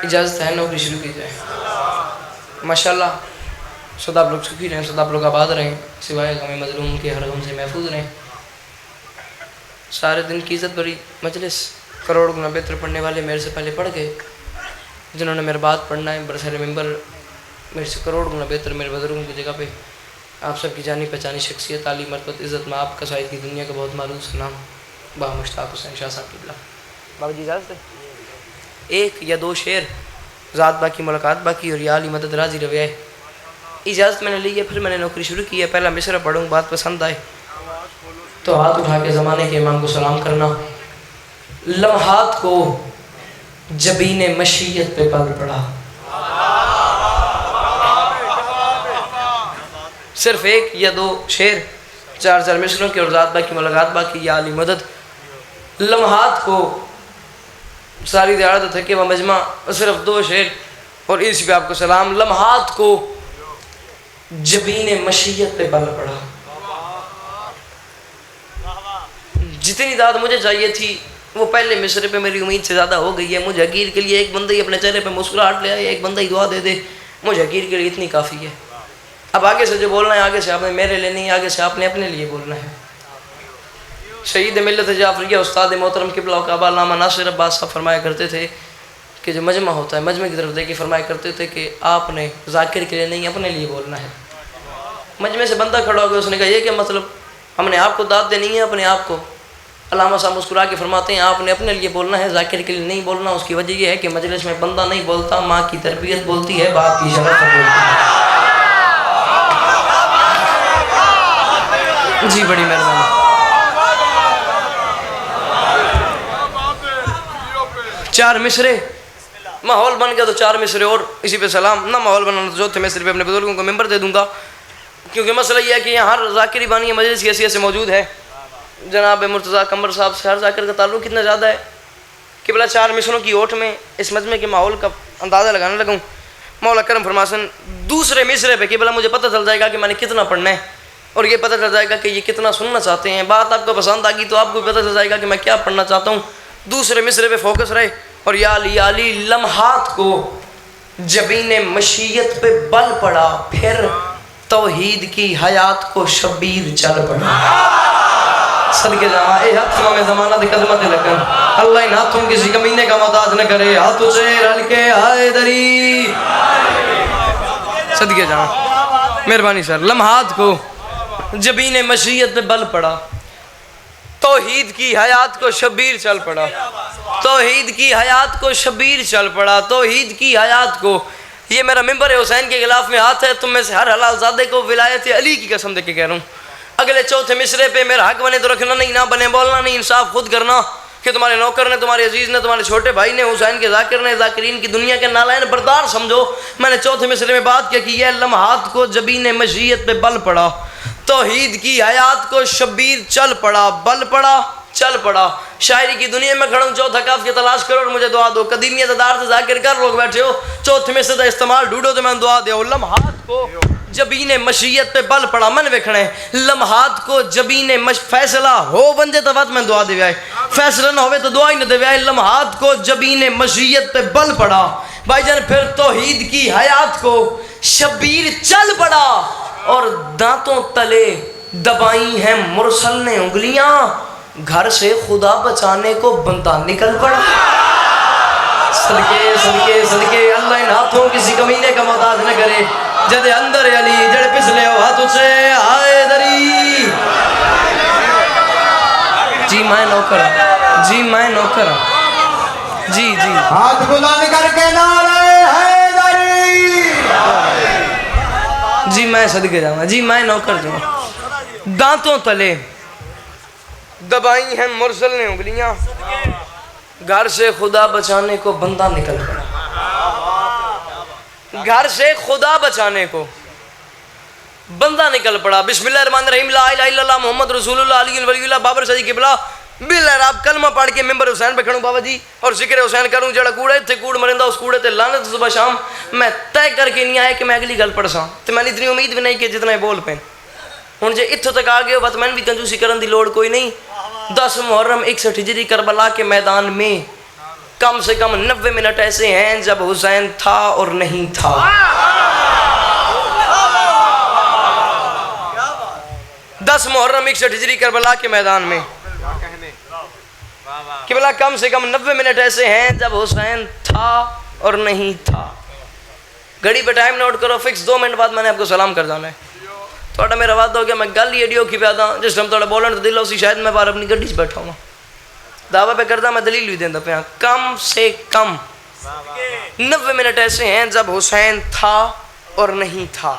اجازت ہے نوکری شروع کی جائے؟ ماشاءاللہ سدا آپ لوگ سکھی رہیں، سدا آپ لوگ آباد رہیں، سوائے غم مظلوم کے ہر غم سے محفوظ رہیں۔ سارے دن کی عزت بری مجلس، کروڑ گنا بہتر پڑھنے والے میرے سے پہلے پڑھ گئے، جنہوں نے میرے بات پڑھنا ہے برسر ممبر میرے سے کروڑ گنا بہتر میرے بزرگوں کی جگہ پہ۔ آپ سب کی جانی پہچانی شخصیت، عالی مرتبت، عزت میں آپ قصائد کی دنیا کا بہت معروف نام با مشتاق حسین شاہ صاحب قبلہ۔ بابا جی اجازت ہے ایک یا دو شعر، ذات باقی ملاقات باقی اور یا علی مدد راضی رویہ۔ اجازت میں نے لی ہے، پھر میں نے نوکری شروع کی ہے۔ پہلا مصرع پڑھوں، بات پسند آئے تو ہاتھ اٹھا کے زمانے کے امام کو سلام کرنا۔ لمحات کو جبین مشیت پہ پل پڑا، صرف ایک یا دو شعر، چار چار مصرعوں کی اور ذات باقی ملاقات باقی یا علی مدد۔ لمحات کو ساری دیہات تھکے و مجمع، صرف دو شعر اور اس پہ آپ کو سلام۔ لمحات کو جبین مشیت پہ بل پڑا، جتنی داد مجھے چاہیے تھی وہ پہلے مصرے پہ میری امید سے زیادہ ہو گئی ہے۔ مجھے حقیر کے لیے ایک بندہ ہی اپنے چہرے پہ مسکراہٹ لے آئے، ایک بندہ ہی دعا دے دے، مجھے حقیر کے لیے اتنی کافی ہے۔ اب آگے سے جو بولنا ہے آگے سے آپ نے میرے لیے نہیں، آگے سے آپ نے اپنے لیے بولنا ہے۔ شہید ملت جعفریہ استاد محترم قبلہ کعبہ علامہ ناصر عباس صاحب فرمایا کرتے تھے کہ جو مجمع ہوتا ہے مجمع کی طرف دیکھ کے فرمایا کرتے تھے کہ آپ نے ذاکر کے لیے نہیں اپنے لیے بولنا ہے۔ مجمع سے بندہ کھڑا ہو گیا، اس نے کہا یہ کیا مطلب، ہم نے آپ کو داد دینی ہے اپنے آپ کو؟ علامہ صاحب مسکرا کے فرماتے ہیں آپ نے اپنے لیے بولنا ہے، ذاکر کے لیے نہیں بولنا۔ اس کی وجہ یہ ہے کہ مجلس میں بندہ نہیں بولتا، ماں کی تربیت بولتی ہے، باپ کی شرف بولتی ہے۔ جی بڑی مہربانی۔ چار مصرے ماحول بن گیا تو چار مصرے اور اسی پہ سلام، نہ ماحول بنانا تو چوتھے مصرے پہ اپنے بزرگوں کو ممبر دے دوں گا، کیونکہ مسئلہ یہ ہے کہ یہاں ہر ذاکری بانی مجلس کی حیثیت سے موجود ہے۔ جناب مرتضیٰ قمر صاحب سے ہر ذاکر کا تعلق کتنا زیادہ ہے کہ بلا چار مصروں کی اوٹ میں اس مجمع کے ماحول کا اندازہ لگانے لگوں۔ مولا کرم فرماسن دوسرے مصرے پہ کہ بلا مجھے پتہ چل جائے گا کہ میں نے کتنا پڑھنا ہے، اور یہ پتہ چل جائے گا کہ یہ کتنا سننا چاہتے ہیں۔ بات آپ کو پسند آ گئی تو آپ کو پتہ چل جائے گا کہ میں کیا پڑھنا چاہتا ہوں۔ دوسرے مصرے پہ فوکس رہے اور یا علی لمحات کو جبین مشیت پہ بل پڑا، پھر توحید کی حیات کو شبیر چل پڑا۔ صدقے جاواں اے ہاتھوں میں زمانہ دی قدمت لگن، اللہ ان ہاتھوں کسی کمینے کا محتاج نہ کرے، ہاتھوں سے رل کے آئے دری۔ صدقے جاواں مہربانی سر۔ لمحات کو جبین مشیت پہ بل پڑا، توحید کی حیات کو شبیر چل پڑا، توحید کی حیات کو شبیر چل پڑا، توحید کی حیات کو۔ یہ میرا ممبر حسین کے خلاف میں ہاتھ ہے، تم میں سے ہر حلال زادے کو ولایت علی کی قسم دے کے کہہ رہا ہوں۔ اگلے چوتھے مصرے پہ میرا حق بنے تو رکھنا نہیں، نہ بنے بولنا نہیں، انصاف خود کرنا کہ تمہارے نوکر نے، تمہارے عزیز نے، تمہارے چھوٹے بھائی نے، حسین کے ذاکر نے، ذاکرین کی دنیا کے نالائن بردار سمجھو۔ میں نے چوتھے مصرے میں بات کیا کہ یہ لمحات کو جبین مشیت پہ بل پڑا، توحید کی حیات کو شبیر چل پڑا، بل پڑا چل پڑا۔ شاعری کی دنیا میں کھڑوں، چوتھا کاف کی تلاش کرو اور مجھے دعا دو۔ قدیمیت دار سے ذاکر کر لوگ بیٹھے ہو، چوتھے مصرے کا استعمال ڈھونڈو تو میں دعا دے۔ لمحات کو جبین مشیت پہ بل پڑا، من وکھنے لمحات کو جبین فیصلہ ہو بنجے تو بات میں دعا دے آئے، فیصلہ نہ ہوئے تو دعا ہی نہ دے آئے۔ لمحات کو جبین مشیت پہ بل پڑا بھائی جان، پھر توحید کی حیات کو شبیر چل پڑا، اور دانتوں تلے دبائی ہیں مرسل نے انگلیاں، گھر سے خدا بچانے کو بندہ نکل پڑا۔ صدقے صدقے صدقے اللہ ان ہاتھوں کسی کمینے کا محتاج نہ کرے، جدے اندر علی جڑ پسلے ہو ہاتھوں سے آئے دری۔ جی میں نوکر، جی میں نوکر، جی جی ہاتھ بلند کر کے نعرے حیدری۔ جی میں صدقے جاؤں، جی میں نوکر جاؤں۔ دانتوں تلے دبائی ہیں مرسل نے انگلیاں، گھر سے خدا بچانے کو بندہ نکل پڑا، گھر سے خدا بچانے کو بندہ نکل پڑا۔ بسم اللہ الرحمن الرحیم، لا الہ الا اللہ محمد رسول اللہ علی ولی اللہ بابر شاہ جی قبلہ۔ بالعراب کلمہ پڑھ کے ممبر حسین پہ کھڑوں بابا جی، اور ذکر حسین کروں، جڑا کوڑے تھے کوڑ مرندہ اس کوڑے تے لعنت صبح شام۔ میں طے کر کے نہیں آئے کہ میں اگلی گل پڑھ ساں، تے میں اتنی امید بھی نہیں کہ جتنا بول پین۔ ہن جے اتھوں تک آ گئے ہو بات میں بھی کنجوسی کرن دی لوڑ کوئی نہیں۔ 10 محرم 61 ہجری کربلا کے میدان میں کم سے کم 90 منٹ ایسے ہیں جب حسین تھا اور نہیں تھا. 10 محرم 61 ہجری کربلا کے میدان میں کہ بلا کم سے کم 90 منٹ ایسے ہیں جب حسین تھا اور نہیں تھا. گھڑی پہ ٹائم نوٹ کرو، فکس 2 منٹ بعد میں نے آپ کو سلام کر جانا ہے. تھوڑا میرا وعدہ ہو گیا میں گل ایڈیو کی پیادا جس ٹائم تھوڑا بولن تو دل اسی شاید میں بار اپنی گڈی سے بیٹھا ہوں دعویٰ پہ کرتا میں دلیل بھی دینا پہ کم سے کم 90 منٹ ایسے ہیں جب حسین تھا اور نہیں تھا.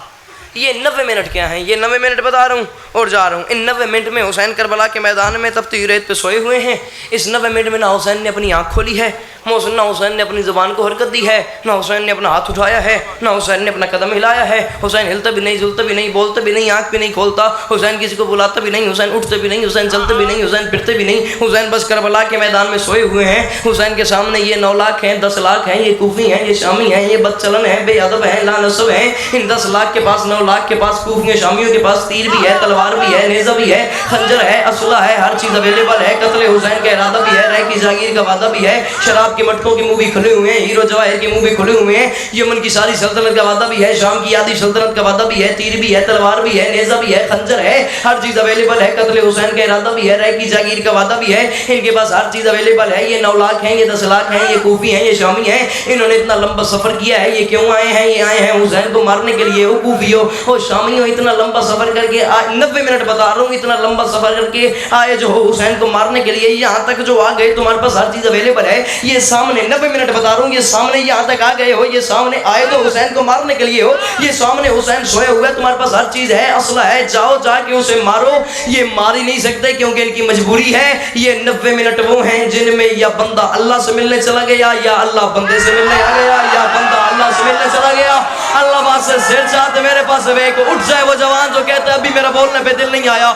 یہ 90 منٹ کیا ہیں؟ یہ 90 منٹ بتا رہا ہوں اور جا رہا ہوں. ان 90 منٹ میں حسین کربلا کے میدان میں تپتی ریت پہ سوئے ہوئے ہیں. اس 90 منٹ میں نہ حسین نے اپنی آنکھ کھولی ہے، نہ حسین نے اپنی زبان کو حرکت دی ہے، نہ حسین نے اپنا ہاتھ اٹھایا ہے، نہ حسین نے اپنا قدم ہلایا ہے. حسین ہلتا بھی نہیں، جلتا بھی نہیں، بولتا بھی نہیں، آنکھ بھی نہیں کھولتا. حسین کسی کو بلاتا بھی نہیں، حسین اٹھتے بھی نہیں، حسین چلتے بھی نہیں، حسین پھرتے بھی نہیں. حسین بس کربلا کے میدان میں سوئے ہوئے ہیں. حسین کے سامنے یہ 9 لاکھ ہیں، 10 لاکھ ہیں، یہ کوفی ہیں، یہ شامی ہیں، یہ بدچلن ہیں، بے ادب ہیں، لا نسب ہیں. ان 10 لاکھ کے پاس 9 لاکھ کے پاس کوفی ہیں، شامیوں کے پاس تیر بھی ہے، تلوار بھی ہے، نیزہ بھی ہے، خنجر ہے، اسلحہ ہے، ہر چیز اویلیبل ہے. قتل حسین کا ارادہ بھی ہے، رہ کی جاگیر کا وعدہ بھی ہے. شراب کے مٹکوں کے منہ بھی کھلے ہوئے ہیں، ہیرو جواہر کے منہ بھی کھلے ہوئے ہیں. یمن کی ساری سلطنت کا وعدہ بھی ہے، شام کی آدھی سلطنت کا وعدہ بھی ہے، تیر بھی ہے، تلوار بھی ہے، نیزہ بھی ہے، خنجر ہے، ہر چیز اویلیبل ہے. قتل حسین کا ارادہ بھی ہے، رہ کی جاگیر کا وعدہ بھی ہے. ان کے پاس ہر چیز اویلیبل ہے. یہ 9 لاکھ ہیں، یہ 10 لاکھ ہیں، یہ کوفی ہیں، یہ شامی ہیں. انہوں نے اتنا لمبا سفر کیا ہے. یہ کیوں آئے ہیں؟ یہ آئے ہیں حسین کو مارنے کے لیے. وہ کوفی ہو شامی ہو، اتنا لمبا سفر کر کے 90 منٹ بتا رہا ہوں، اتنا لمبا سفر کر کے آئے جو ہو حسین کو مارنے کے لیے. یہاں تک جو آ گئے تمہارے پاس ہر چیز اویلیبل ہے. یہ سامنے 90 منٹ بتا رہا ہوں، یہ سامنے یہاں تک آ گئے ہو، یہ سامنے آئے تو حسین کو مارنے کے لیے ہو. یہ سامنے حسین سوئے ہوئے، تمہارے پاس ہر چیز ہے، اسلحہ ہے، جاؤ جا کے اسے مارو. یہ مار ہی نہیں سکتے کیونکہ ان کی مجبوری ہے. یہ 90 منٹ وہ ہیں جن میں یا بندہ اللہ سے ملنے چلا گیا، یا اللہ بندے سے ملنے آ گیا، یا بندہ اللہ سے ملنے چلا گیا. اللہ بات سے سر چاہتے میرے پاس ایک اٹھ جائے وہ جوان جو کہتا ہے ابھی میرا بولنے پہ دل نہیں آیا.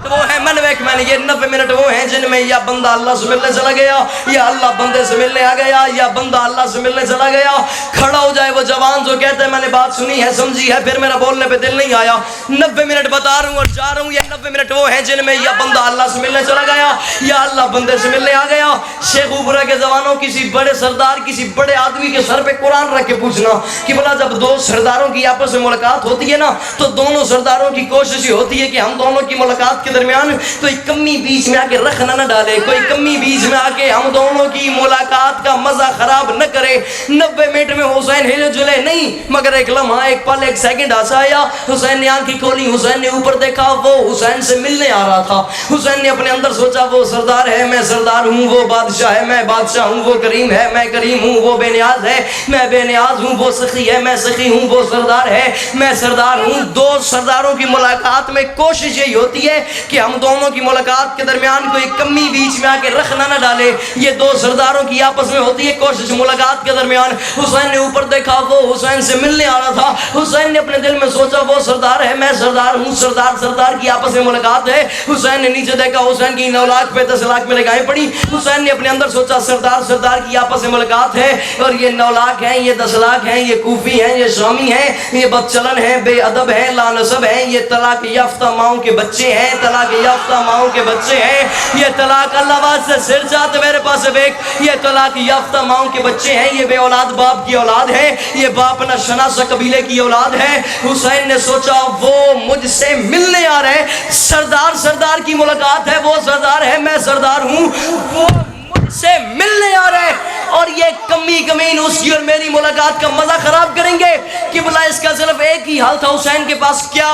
وہ ہے میں نے یہ 90 منٹ وہ ہیں جن میں یا بندہ اللہ سے ملنے چلا گیا، یا اللہ بندے سے ملنے آ گیا، یا بندہ اللہ سے ملنے چلا گیا. کھڑا ہو جائے وہ جوان جو کہتے ہیں میں نے بات سنی ہے، سمجھی ہے، پھر میرا بولنے پہ دل نہیں آیا. 90 منٹ بتا رہا ہوں اور جا رہا ہوں. یہ 90 منٹ وہ ہیں جن میں یا بندہ اللہ سے ملنے چلا گیا، یا اللہ بندے سے ملنے آ گیا. شیخ اوبرا کے زمانوں کسی بڑے سردار کسی بڑے آدمی کے سر پہ قرآن رکھ کے پوچھنا کہ بلا جب 2 سرداروں کی آپس میں ملاقات ہوتی ہے نا تو دونوں سرداروں کی کوشش یہ ہوتی ہے کہ ہم دونوں کی ملاقات کے درمیان کوئی کمی بیچ میں آ کے رکھنا نہ ڈالے، کوئی کمی بیچ میں آ کے ہم دونوں کی ملاقات کا مزہ خراب نہ کرے. 90 منٹ میں حسین ہلے جلے نہیں، مگر ایک لمحہ، ایک پل، ایک سیکنڈ ایسا آیا. حسین نے آنکھیں کھولی، حسین نے اوپر دیکھا، وہ حسین سے ملنے آ رہا تھا. حسین نے اپنے اندر سوچا وہ سردار ہے، میں سردار ہوں. وہ بادشاہ ہے، میں بادشاہ ہوں. وہ کریم ہے، میں کریم ہوں. وہ بے نیاز ہے، میں بے نیاز ہوں. وہ سخی ہے، میں سخی ہوں. وہ سردار ہے، میں سردار ہوں. 2 سرداروں کی ملاقات میں کوشش یہی ہوتی ہے کہ ہم دونوں کی ملاقات کے درمیان کوئی کمی بیچ میں آ کے رکھنا نہ ڈالے. یہ 2 سرداروں کی آپس میں ہوتی ہے کوشش ملاقات کے درمیان. حسین نے اوپر دیکھا، وہ حسین سے ملنے آ رہا تھا. حسین نے اپنے دل میں سوچا وہ سردار ہے، میں سردار ہوں. سردار کی آپس میں ملاقات ہے. حسین نے نیچے دیکھا، حسین کی 9 لاکھ پہ 10 لاکھ میں لگائیں پڑی. حسین نے اپنے اندر سوچا سردار کی آپس میں ملاقات ہے، اور یہ 9 لاکھ ہیں، یہ 10 لاکھ ہیں، یہ کوفی ہیں، یہ شامی ہیں، یہ بدچلن ہیں، بے ادب ہیں، لا نسب ہیں، یہ طلاق یافتہ ماؤں کے بچے ہیں، طلاق یافتہ ماؤں کے بچے ہیں. یہ طلاق اللہ بات سے سر چاہتے میرے پاس ایک یہ طلاق یافتہ ماؤں کے بچے ہیں. یہ بے اولاد باپ کی اولاد ہے، یہ باپ نہ شناسہ قبیلے کی اولاد ہے. حسین نے سوچا وہ مجھ سے ملنے آ رہے، سردار کی ملاقات ہے، وہ سردار ہے، میں سردار ہوں. وہ مجھ سے ملنے آ رہے اور یہ کمین اس کی اور میری ملاقات کا مزہ خراب کریں گے. کہ بلا اس کا صرف ایک ہی حال تھا حسین کے پاس، کیا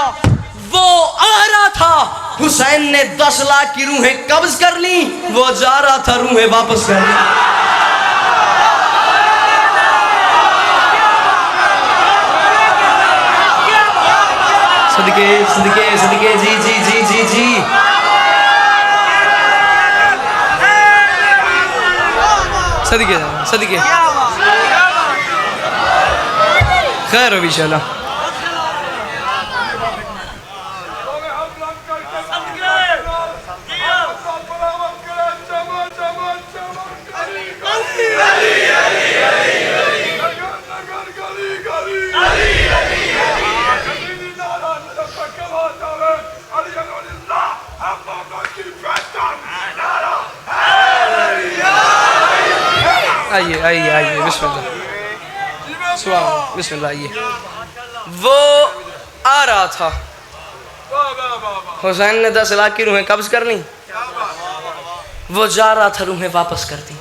وہ آ رہا تھا. حسین نے 10 لاکھ کی روحیں قبض کر لی، وہ جا رہا تھا روحیں واپس کر لی. صدقے جی صدقے خیر ہو انشاءاللہ. آئیے آئیے آئیے بسم اللہ سبحان اللہ بسم اللہ آئیے. وہ آ رہا تھا, حسین نے 10 لاکھ کی روحیں قبض کرنی, وہ جا رہا تھا روحیں واپس کرتی.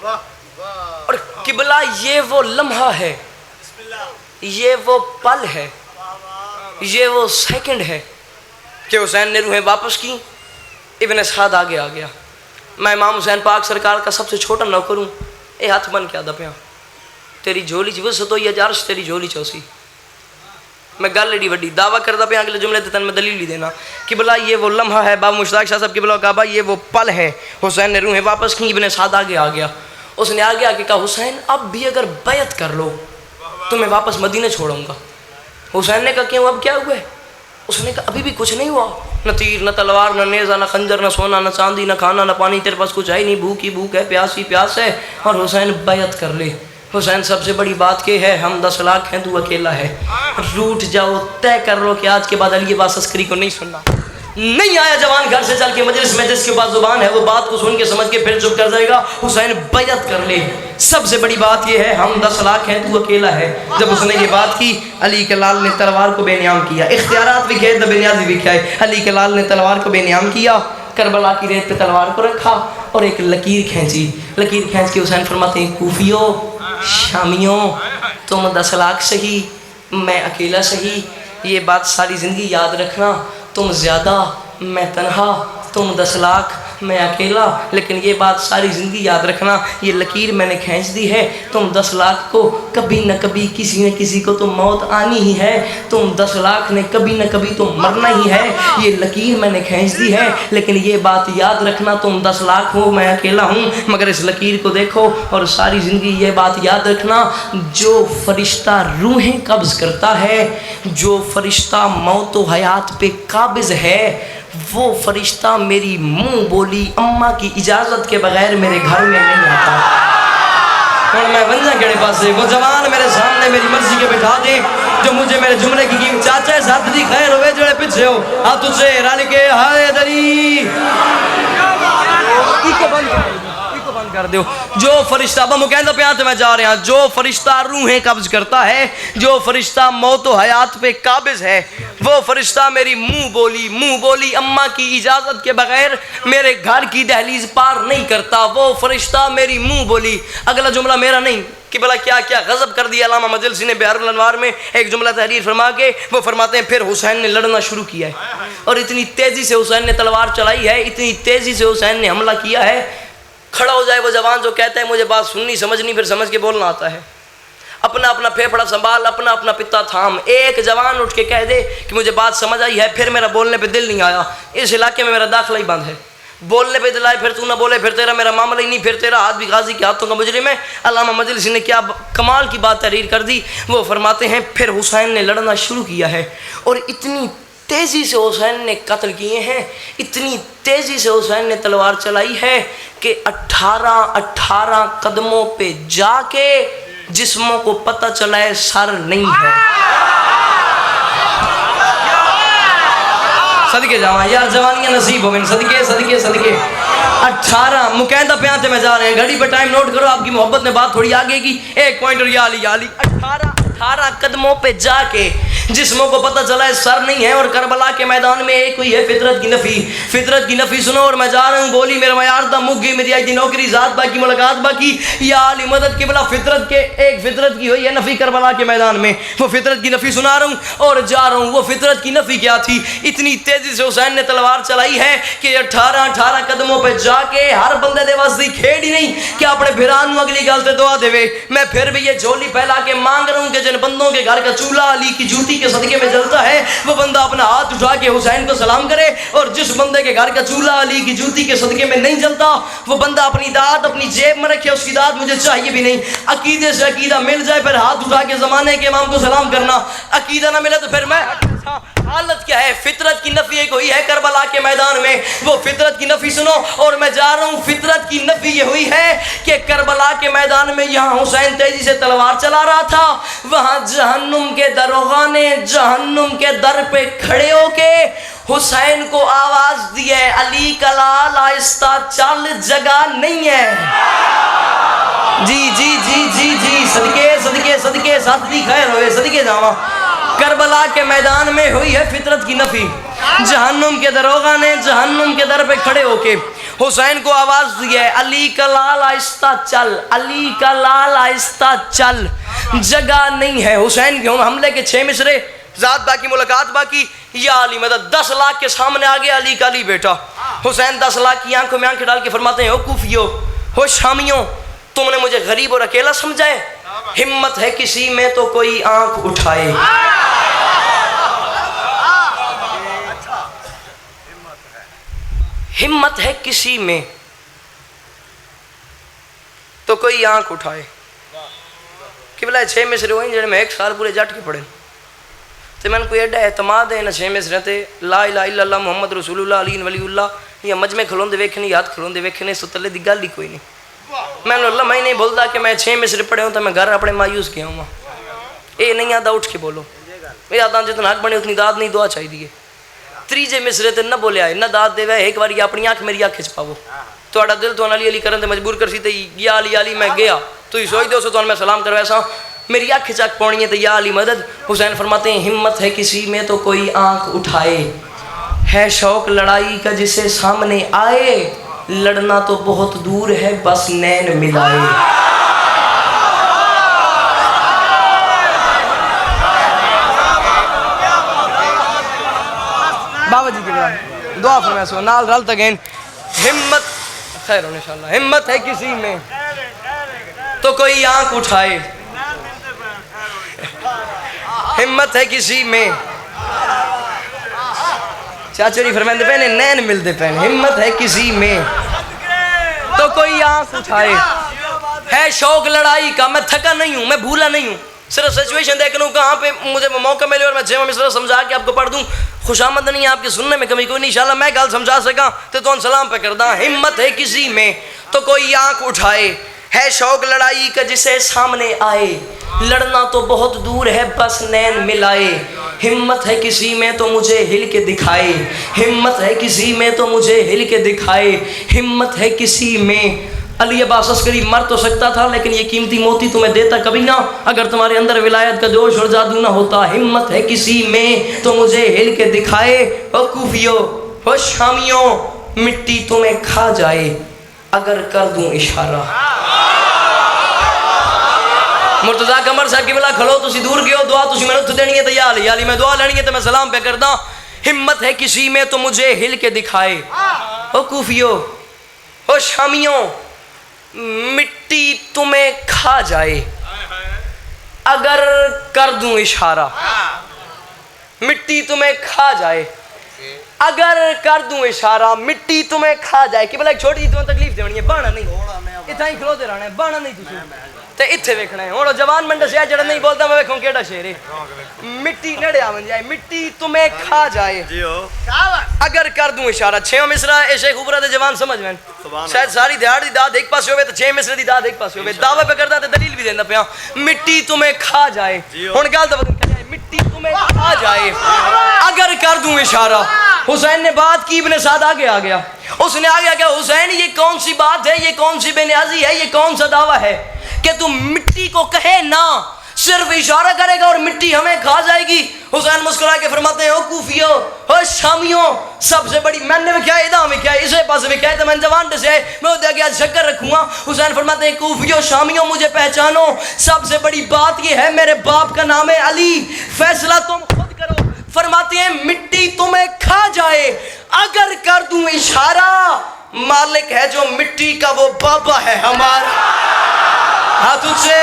اور قبلہ یہ وہ لمحہ ہے, یہ وہ پل ہے, یہ وہ سیکنڈ ہے کہ حسین نے روحیں واپس کی. ابن سعد آگے آ گیا, میں امام حسین پاک سرکار کا سب سے چھوٹا نوکر ہوں, اے ہاتھ بن کے آدھا پیا تیری جھولی چ وسط ہوئی جارش تیری جھولی چوسی. میں گل ایڈی وڈی دعویٰ کرتا پیا اگلے جملے تن میں دلیل ہی دینا. قبلہ یہ وہ لمحہ ہے, بابا مشتاق شاہ صاحب قبلہ کعبہ یہ وہ پل ہے. حسین نے روحیں واپس کی. ابن سعد آگے آ گیا, اس نے آگے آ کے کہا حسین اب بھی اگر بیعت کر لو تو میں واپس مدینہ چھوڑوں گا. حسین نے کہا کیوں, اب کیا ہوا ہے؟ اس نے کہا ابھی بھی کچھ نہیں ہوا, نہ تیر نہ تلوار نہ نیزہ نہ خنجر نہ سونا نہ چاندی نہ کھانا نہ پانی, تیرے پاس کچھ ہے نہیں, بھوک ہی بھوک ہے, پیاس ہی پیاس ہے. اور حسین بیعت کر لے. حسین سب سے بڑی بات کہ ہے ہم 10 لاکھ ہیں تو اکیلا ہے, روٹ جاؤ, طے کر لو کہ آج کے بعد علی عباس عسکری کو نہیں سننا. نہیں آیا جوان گھر سے چل کے مجلس میں, جس کے پاس زبان ہے وہ بات کو سن کے سمجھ کے پھر چپ کر جائے گا. حسین بیعت کر لے. سب سے بڑی بات یہ ہے ہم 10 لاکھ ہیں تو اکیلا ہے. جب اس نے یہ بات کی علی کے لال نے تلوار کو بے نیام کیا. اختیارات بھی کہے بے نیازی بھی کہے. علی کے لال نے تلوار کو بے نیام کیا, کربلا کی ریت پہ تلوار کو رکھا اور ایک لکیر کھینچی. لکیر کھینچ کے حسین فرماتے ہیں کوفیوں شامیوں تم 10 لاکھ سہی میں اکیلا سہی, یہ بات ساری زندگی یاد رکھنا, تم زیادہ میں تنہا, تم 10 لاکھ میں اکیلا, لیکن یہ بات ساری زندگی یاد رکھنا, یہ لکیر میں نے کھینچ دی ہے, تم 10 لاکھ کو کبھی نہ کبھی کسی نہ کسی کو تو موت آنی ہی ہے, تم 10 لاکھ نے کبھی نہ کبھی تو مرنا ہی ہے, یہ لکیر میں نے کھینچ دی ہے, لیکن یہ بات یاد رکھنا تم 10 لاکھ ہو میں اکیلا ہوں. مگر اس لکیر کو دیکھو اور ساری زندگی یہ بات یاد رکھنا, جو فرشتہ روحیں قبض کرتا ہے, جو فرشتہ موت و حیات پہ قابض ہے, وہ فرشتہ میری منہ بولی اماں کی اجازت کے بغیر میرے گھر میں نہیں آتا. اور میں ونجا کہڑے پاسے وہ جوان میرے سامنے میری مرضی کے بٹھا دے, جو مجھے میرے جملے کی چاچا ساتھ دی خیر ہوئے جڑے پیچھے ہو آ تجھے رل کے ہائے دری بند کر دیو. جو فرشتہ ابا مکہندہ پہ آتے میں جا رہے ہیں, جو فرشتہ روحیں قبض کرتا ہے, جو فرشتہ موت و حیات پہ قابض ہے, وہ فرشتہ میری منہ بولی اماں کی اجازت کے بغیر میرے گھر کی دہلیز پار نہیں کرتا. وہ فرشتہ میری منہ بولی. اگلا جملہ میرا نہیں کہ بلا کیا کیا غضب کر دیا علامہ مجلسی نے بحر الانوار میں ایک جملہ تحریر فرما کے وہ فرماتے ہیں پھر حسین نے لڑنا شروع کیا ہے, اور اتنی تیزی سے حسین نے تلوار چلائی ہے, اتنی تیزی سے حسین نے حملہ کیا ہے. کھڑا ہو جائے وہ جوان جو کہتا ہے مجھے بات سننی سمجھنی پھر سمجھ کے بولنا آتا ہے, اپنا اپنا پھیپھڑا سنبھال, اپنا اپنا پتا تھام. ایک جوان اٹھ کے کہہ دے کہ مجھے بات سمجھ آئی ہے, پھر میرا بولنے پہ دل نہیں آیا, اس علاقے میں میرا داخلہ ہی بند ہے, بولنے پہ دل آئے پھر تو نہ بولے, پھر تیرا میرا معاملہ ہی نہیں, پھر تیرا ہاتھ بھی غازی کے ہاتھوں کا مجرم ہے. علامہ مجلسی نے کیا کمال کی بات تحریر کر دی. وہ فرماتے ہیں پھر حسین نے لڑنا شروع کیا ہے, اور اتنی تیزی سے حسین نے قتل کیے ہیں, اتنی تیزی سے حسین نے تلوار چلائی ہے کہ 18 قدموں پہ جا کے جسموں کو پتہ چلا ہے سر نہیں ہے. صدقے جاواں یار جوانیاں نصیب ہو گئیں, صدقے 18 مکہندہ پہ آتے میں جا رہے ہیں, گھڑی پہ ٹائم نوٹ کرو, آپ کی محبت میں بات تھوڑی آگے کی, ایک پوائنٹ اور یا علی 18 قدموں پہ جا کے جسموں کو پتہ چلا ہے سر نہیں ہے. اور کربلا کے میدان میں ایک ہوئی ہے فطرت کی نفی سنو, اور میں جا رہا ہوں گولی میرا معیار دا مک گئی میری آئی دی نوکری ذات باقی ملاقات باقی, یا علی مدد کی بلا فطرت کے ایک فطرت کی ہوئی ہے نفی کربلا کے میدان میں, وہ فطرت کی نفی سنا رہا ہوں اور جا رہا ہوں. وہ فطرت کی نفی کیا تھی؟ اتنی تیزی سے حسین نے تلوار چلائی ہے کہ 18 قدموں پہ جا کے ہر بندے دے واسطے کھیڑ ہی نہیں کہ اپنے بھران اگلی گل تے دعا دے. میں پھر بھی یہ جھولی پھیلا کے مانگ رہا ہوں کہ جن بندوں کے گھر کا چولہا علی کی جوتی کے صدقے میں جلتا ہے وہ بندہ اپنا ہاتھ اٹھا کے حسین کو سلام کرے, اور جس بندے کے گھر کا چولہا علی کی جوتی کے صدقے میں نہیں جلتا وہ بندہ اپنی داد اپنی جیب میں رکھے, اس کی داد مجھے چاہیے بھی نہیں. عقیدے سے عقیدہ مل جائے پھر ہاتھ اٹھا کے زمانے کے امام کو سلام کرنا, عقیدہ نہ ملے تو پھر میں حالت کیا ہے؟ فطرت کی نفی ایک ہوئی ہے کربلا کے میدان میں, وہ فطرت کی نفی سنو. اور میں جا رہا ہوں, فطرت کی نفی یہ ہوئی ہے کہ کربلا کے میدان میں یہاں حسین تیزی سے تلوار چلا رہا تھا, وہاں جہنم کے دروغہ نے جہنم کے در پہ کھڑے ہو کے حسین کو آواز دی ہے علی کا لال آہستہ چل جگہ نہیں ہے. جی جی جی جی جی صدقے صدقے صدقے ساتھی خیر ہوئے صدقے جاواں. کربلا کے میدان میں ہوئی ہے فطرت کی نفی. جہنم کے دروغہ نے جہنم کے در پہ کھڑے ہو کے حسین کو آواز دی ہے علی کا لال آہستہ چل, علی کا لال آہستہ چل, جگہ نہیں ہے. حسین کے حملے کے 6 مصرے, ذات باقی ملاقات باقی, یا علی مدد. 10 لاکھ کے سامنے آگے علی کا علی بیٹا. حسین 10 لاکھ کی آنکھوں میں آنکھیں ڈال کے فرماتے ہیں او کوفیو, ہو شامیوں, تم نے مجھے غریب اور اکیلا سمجھا ہے؟ ہمت ہے کسی میں تو کوئی آنکھ اٹھائے. ہمت ہے کسی میں تو کوئی آنکھ اٹھائے. کہ بلا 6 مصرے ہوئیں جنہیں میں 1 سال پورے جٹ کے پڑھیں تو میں نے کوئی ایڈا اعتماد ہے نا 6 مصرے تے لا الہ الا اللہ محمد رسول اللہ علی ولی اللہ یا مجمع کھلون دے ویکھنے یاد کھلون دے ویکھنے ستلے دی گل ہی کوئی نہیں. میں نے اللہ میں نہیں بولتا کہ میں 6 مصرے پڑھے ہوں تو میں گھر اپنے مایوس کیا ہوں. اے نہیں آدھا اٹھ کے بولو, یہ آدھا جتنا حق بنے اتنی داد نہیں دعا چاہی دیئے. 3 مصرے تے نہ بولے آئے نہ داد دے وے, ایک باری اپنی آنکھ میری آنکھ کھچ پاو. تو اڑا دل تو علی علی کرن تے مجبور کرسی تے یا علی علی میں گیا تو ہی سوچ دو سو تو میں سلام کروا ایسا میری آنکھ کھچاک پونی ہے تو یا علی مدد. حسین فرماتے ہیں ہمت ہے کسی میں تو کوئی آنکھ اٹھائے, ہے شوق لڑائی کا جسے سامنے آئے, لڑنا تو بہت دور ہے بس نین ملائے. بابا جی کی دعا فرمائے سو نال رل تگین. ہمت خیر ہونے انشاءاللہ. ہمت ہے کسی میں تو کوئی آنکھ اٹھائے, ہمت ہے کسی میں چاچوری فرمائندے پہنے نین ملتے پہنے. ہمت ہے کسی میں تو کوئی آنکھ اٹھائے, ہے شوق لڑائی کا میں تھکا نہیں ہوں, میں بھولا نہیں ہوں, صرف سچویشن دیکھ لوں کہاں پہ مجھے موقع ملے اور میں 6 مصرے سمجھا کے آپ کو پڑھ دوں. خوش آمد نہیں آپ کے سننے میں کمی کوئی نہیں, انشاءاللہ میں گل سمجھا سکا تو سلام پہ کردہ. ہمت ہے کسی میں تو کوئی آنکھ اٹھائے, ہے شوق لڑائی کا جسے سامنے آئے, لڑنا تو بہت دور ہے بس نین ملائے. ہمت ہے کسی میں تو مجھے ہل کے دکھائے, ہمت ہے کسی میں تو مجھے ہل کے دکھائے. ہمت ہے کسی میں علی عباس عسکری مر تو سکتا تھا لیکن یہ قیمتی موتی تمہیں دیتا کبھی نہ اگر تمہارے اندر ولایت کا جوش اور جادو نہ ہوتا. ہمت ہے کسی میں تو مجھے ہل کے دکھائے. او کوفیو, او شامیوں, مٹی تمہیں کھا جائے اگر کر دوں اشارہ. مرتضیٰ قمر صاحب کی بلا کھڑو تسی دور گئے ہو, دعا تسی میں نے دینی ہے تو یا علی میں دعا لینی ہے تو میں سلام پہ کردہ. ہمت ہے کسی میں تو مجھے ہل کے دکھائے. او کوفیو, او شامیوں, مٹی تمہیں کھا جائے اگر کر دوں اشارہ. مٹی تمہیں کھا جائے اگر کر دوں اشارہ, مٹی تمہیں کھا جائے. کہ بلا ایک چھوٹی تمہیں تکلیف دینی ہے, بانا نہیں اتنا ہی کھلو دے رہنا ہے, بانا نہیں تسی تے اتھے ویکھنا ہے. اور جوان منڈا سے جڑا نہیں بولتا میں ویکھوں کیڑا شعر ہے. مٹی نڑے آون جائے, مٹی تمہیں کھا جائے اگر کر دوں اشارہ. 6 مصرہ اے شیخ اوپرہ دے جوان سمجھ میں شاید ساری دیہاڑ دی داد ایک پاس ہوئے تو 6 مصرے دی داد ایک پاس ہوئے. دعوے پہ کردا تے دلیل بھی دینا پیا. مٹی تمہیں کھا جائے, ہن گل تو بدل کرے, مٹی تمہیں کھا جائے اگر کر دوں اشارہ. حسین نے بات کی, ابن سعد آگے آ گیا. اس نے آگے کہ حسین یہ کون سی بات ہے, یہ کون سی بے نیازی ہے, یہ کون سا دعویٰ ہے کہ تم مٹی کو کہے نہ, صرف اشارہ کرے گا اور مٹی ہمیں کھا جائے گی. حسین مسکرا کے فرماتے ہیں او کوفیو, او شامیوں, سب سے بڑی میں نے کیا ادا میں کیا اسے پاس میں کیا تو میں جوان سے میں دے گیا شکر رکھوں گا. حسین فرماتے ہیں کوفیو شامیوں مجھے پہچانو, سب سے بڑی بات یہ ہے میرے باپ کا نام ہے علی, فیصلہ تم خود کرو. فرماتے ہیں مٹی تمہیں کھا جائے اگر کر دوں اشارہ, مالک ہے جو مٹی کا وہ بابا ہے ہمارا. ہاتھ سے